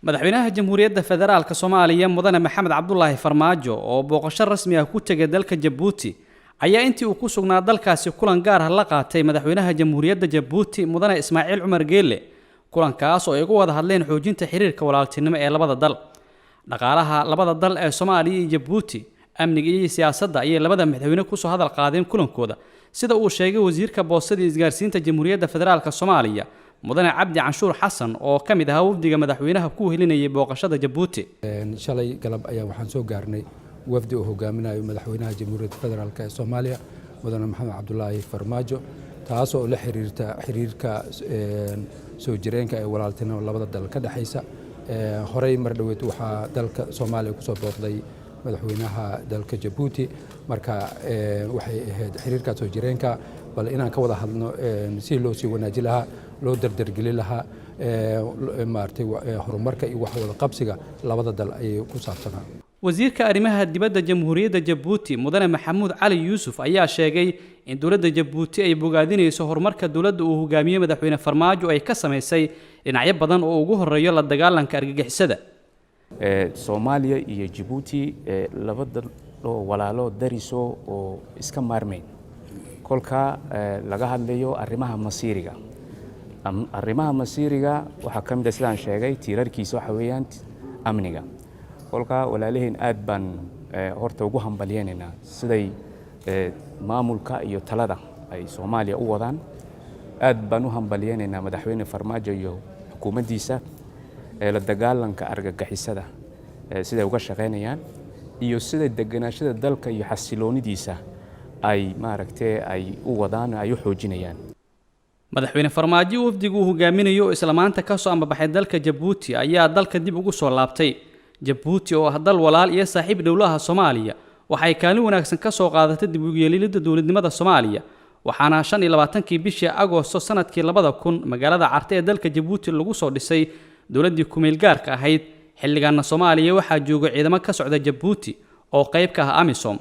madaxweynaha jamhuuriyadda federaalka Soomaaliya mudane Maxamed Cabdullaahi Farmaajo oo booqasho rasmi ah ku tagay dalka Djibouti ayaa intii uu ku sugnaa dalkaasi kulan gaar ah la qaatay madaxweynaha jamhuuriyadda Djibouti mudane Ismaaciil Cumar Geelle kulankaas oo ay uga wada hadleen xoojinta xiriirka walaaltinimo ee labada dal dhaqaalaha labada dal ee Soomaaliya iyo Djibouti amniga iyo siyaasadda ayay labada madaxweyne ku soo hadal qaadeen kulankooda sida uu sheegay wasiirka boostada isgaarsiinta jamhuuriyadda federaalka Soomaaliya mudane Cabdi Canshuur Xasan oo kamid ah wafdiga madaxweynaha ku helinayay booqashada Djibouti shalay galab ayaa waxaan soo gaarnay wafdi oo hogaaminayo madaxweynaha jamhuuriyadda federaalka ee Soomaaliya mudane Maxamed Cabdullaahi Farmaajo taas oo la xiriirka soo jireenka ee walaaltinimo labada dal ka dhaxaysa horey mar dhaweed waxa dalka Soomaaliya ku soo booqday madaxweynaha dalka Djibouti marka waxay ahayd xiriirka soo jireenka bal inaan ka wada hadno si loo sii wanaajin lahaa loo dardargelin lahaa maartay horumarka iyo wax wada qabsiga labada dal ay ku saabsanaa wasiirka arrimaha dibadda jamhuuriyadda Djibouti mudane Maxamuud Cali Yuusuf ayaa sheegay in dawladda Djibouti ay bogaadinayso horumarka dawladda uu hogaamiyo madaxweyne Farmaajo ay ka sameysay dhinacyo badan oo ugu horeeyo la dagaalanka argagixisada Soomaaliya iyo Djibouti labada walaalo dariso oo iska maarmeen kolka laga hadlayo arrimaha masiiriga waxa kamid ah sidaan sheegay tiirarkiisa waxa weeyaan amniga kolka walaalaheen aad baan horta ugu hambalyeynaa siday maamulka iyo talada ay Soomaaliya u wadaan aad baan u hambalyeynaa madaxweyne Farmaajo iyo xukuumaddiisa la dagaalanka argagixisada sida uga shaqeynayaan iyo sida deganaashada dalka iyo xasiloonidiisa ay maaragtay ay u wadaan ay u xoojinayaan madaxweyne Farmaajo wafdigu hogaaminayo isla maanta ka soo ambaxay dalka Djibouti ayaa dalka dib ugu soo laabtay Djibouti oo ah dal walaal iyo saaxiib dawladaha Soomaaliya waxay kaalin wanaagsan ka soo qaadatay dib u yeelidda dawladnimada Soomaaliya waxaana 25kii bishii Agoosto sanadkii 2000 magaalada Carte ee dalka Djibouti lagu soo dhisay dawladdii ku meel gaarka ahayd xilligaana Soomaaliya waxaa jooga ciidamo ka socda Djibouti oo qayb ka ah AMISOM